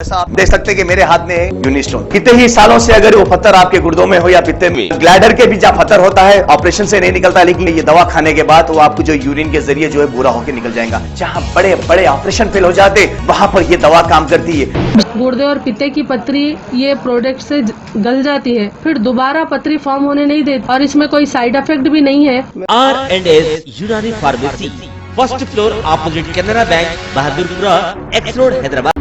ऐसा आप देख सकते हैं कि मेरे हाथ में है यूनिट स्टोन। कितने ही सालों से अगर वो पत्थर आपके गुर्दों में हो या पित्ते में, ग्लैडर के भी जहाँ पत्थर होता है ऑपरेशन से नहीं निकलता, लेकिन ये दवा खाने के बाद वो आपको जो यूरिन के जरिए जो है बुरा होकर निकल जाएगा। जहाँ बड़े बड़े ऑपरेशन फेल हो जाते वहां पर ये दवा काम करती है। गुर्दे और पित्ते की पथरी ये प्रोडक्ट से गल जाती है, फिर दोबारा पथरी फॉर्म होने नहीं देती और इसमें कोई साइड इफेक्ट भी नहीं है। R&S यूनानी pharmacy, first floor opposite Canara bank, Bahadurpura, x road, Hyderabad.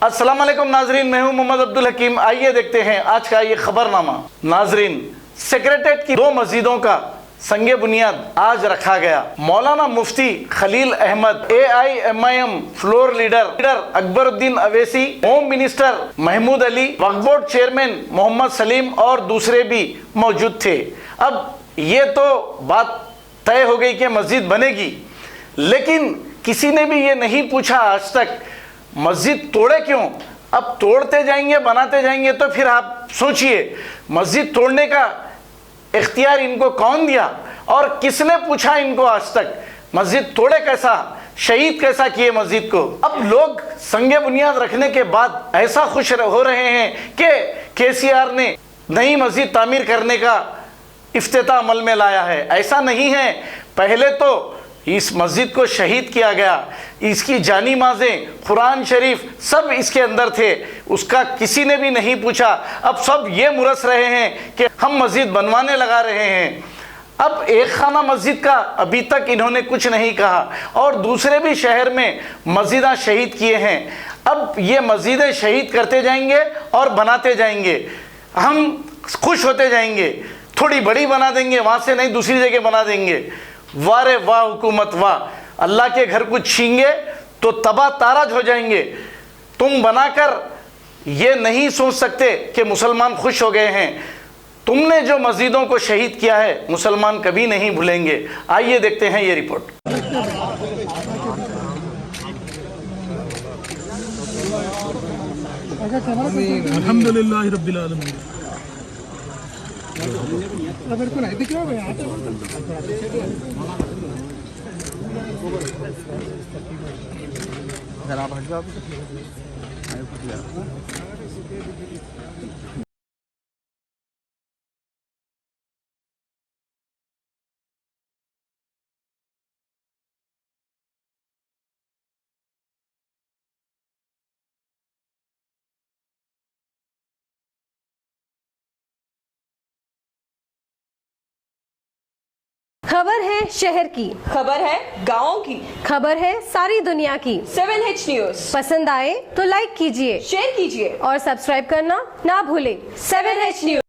अस्सलाम वालेकुम नाजरीन, मैं हूं मोहम्मद अब्दुल हकीम। आइए देखते हैं आज का ये खबरनामा। नाजरीन, सेक्रेटेरिएट की 2 मस्जिदों का संगे बुनियाद आज रखा गया। मौलाना मुफ्ती Khalil Ahmed, AIMIM floor leader Akbaruddin Owaisi, home minister Mahmood Ali, वक्फ बोर्ड चेयरमैन मोहम्मद सलीम और दूसरे भी मौजूद थे। अब ये तो बात तय हो गई कि मस्जिद बनेगी, लेकिन किसी ने भी ये नहीं पूछा आज तक मस्जिद तोड़े क्यों। अब तोड़ते जाएंगे, बनाते जाएंगे, तो फिर आप सोचिए मस्जिद तोड़ने का इख्तियार इनको कौन दिया और किसने पूछा इनको आज तक। मस्जिद तोड़े कैसा, शहीद कैसा किए मस्जिद को। अब लोग संगे बुनियाद रखने के बाद ऐसा खुश हो रहे हैं कि KCR ने नई मस्जिद तामीर करने का इफ्तिताह अमल में लाया है। ऐसा नहीं है, पहले तो इस मस्जिद को शहीद किया गया, इसकी जानी माज़ें, कुरान शरीफ सब इसके अंदर थे, उसका किसी ने भी नहीं पूछा। अब सब ये मुरस रहे हैं कि हम मस्जिद बनवाने लगा रहे हैं। अब एक खाना मस्जिद का अभी तक इन्होंने कुछ नहीं कहा और दूसरे भी शहर में मस्जिदां शहीद किए हैं। अब ये मस्जिदें शहीद करते जाएंगे और बनाते जाएंगे, हम खुश होते जाएंगे, थोड़ी बड़ी बना देंगे, वहाँ से नहीं दूसरी जगह बना देंगे। वाह रे वाह हुकूमत वाह, अल्लाह के घर कुछ छींगे तो तबाह ताराज हो जाएंगे। तुम बनाकर ये नहीं सोच सकते कि मुसलमान खुश हो गए हैं। तुमने जो मस्जिदों को शहीद किया है मुसलमान कभी नहीं भूलेंगे। आइए देखते हैं ये रिपोर्ट। अल्हम्दुलिल्लाह रब्बिल आलमीन। खबर है शहर की, खबर है गाँव की, खबर है सारी दुनिया की। 7H न्यूज पसंद आए तो लाइक कीजिए, शेयर कीजिए और सब्सक्राइब करना ना भूलें। 7H news.